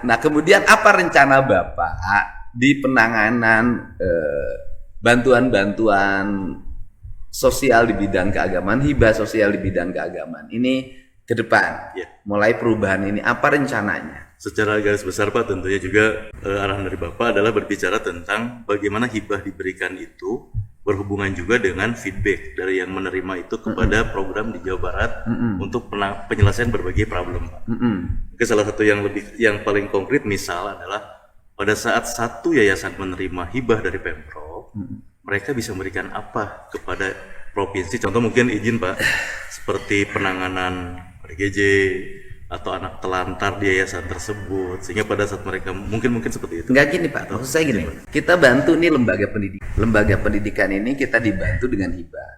Nah, kemudian apa rencana Bapak di penanganan bantuan-bantuan sosial di bidang keagamaan, hibah sosial di bidang keagamaan ini ke depan? Ya. Mulai perubahan ini, apa rencananya? Secara garis besar Pak, tentunya juga arahan dari Bapak adalah berbicara tentang bagaimana hibah diberikan itu berhubungan juga dengan feedback dari yang menerima itu kepada program di Jawa Barat untuk penyelesaian berbagai problem Pak. Mungkin salah satu yang paling konkret misal adalah pada saat satu yayasan menerima hibah dari Pemprov, mereka bisa memberikan apa kepada provinsi? Contoh mungkin izin Pak, seperti penanganan PDGJ atau anak telantar di yayasan tersebut, sehingga pada saat mereka mungkin seperti itu. Enggak gini Pak, maksud saya gini, kita bantu nih lembaga pendidikan ini kita dibantu dengan hibah,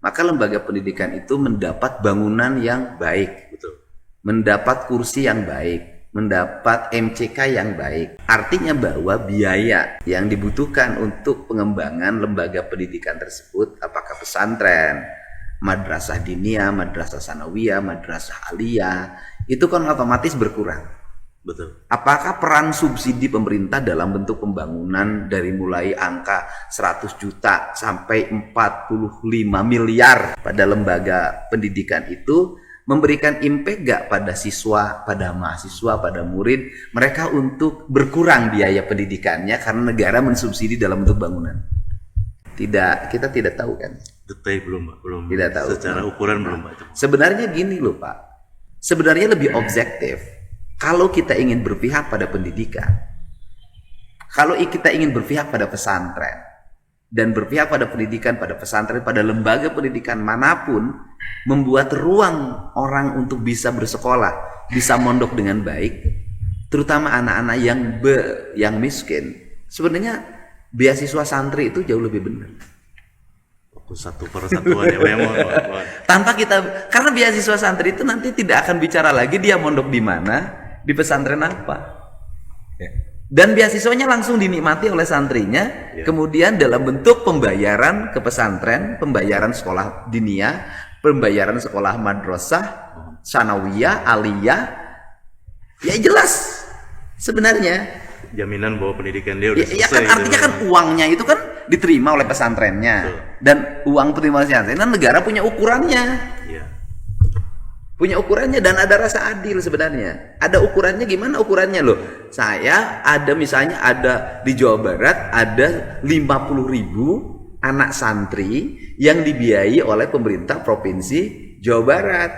maka lembaga pendidikan itu mendapat bangunan yang baik, Betul. mendapat kursi yang baik, mendapat MCK yang baik. Artinya bahwa biaya yang dibutuhkan untuk pengembangan lembaga pendidikan tersebut, apakah pesantren, madrasah diniyah, madrasah sanawiyah, madrasah aliyah, itu kan otomatis berkurang. Betul. Apakah peran subsidi pemerintah dalam bentuk pembangunan dari mulai angka 100 juta sampai 45 miliar pada lembaga pendidikan itu memberikan impact gak pada siswa, pada mahasiswa, pada murid mereka untuk berkurang biaya pendidikannya karena negara mensubsidi dalam bentuk bangunan? Tidak, kita tidak tahu kan? Detail belum Pak, belum. Tidak tahu. Secara ukuran belum Pak. Sebenarnya gini loh Pak, sebenarnya lebih objektif kalau kita ingin berpihak pada pendidikan, kalau kita ingin berpihak pada pesantren dan berpihak pada pendidikan, pada pesantren, pada lembaga pendidikan manapun, membuat ruang orang untuk bisa bersekolah, bisa mondok dengan baik, terutama anak-anak yang miskin. Sebenarnya beasiswa santri itu jauh lebih benar. Satu persatuan ya memang. Tanpa kita, karena beasiswa santri itu nanti tidak akan bicara lagi dia mondok di mana, di pesantren apa. Dan beasiswanya langsung dinikmati oleh santrinya, kemudian dalam bentuk pembayaran ke pesantren, pembayaran sekolah diniyah, pembayaran sekolah madrasah, sanawiyah, aliyah. Ya jelas sebenarnya. Jaminan bahwa pendidikan dia udah selesai. Ya kan artinya kan uangnya itu kan diterima oleh pesantrennya. Betul. Dan uang terima oleh pesantren, negara punya ukurannya. Iya. Punya ukurannya dan ada rasa adil sebenarnya. Ada ukurannya, gimana ukurannya loh? Saya ada misalnya ada di Jawa Barat ada 50.000 anak santri yang dibiayai oleh pemerintah provinsi Jawa Barat.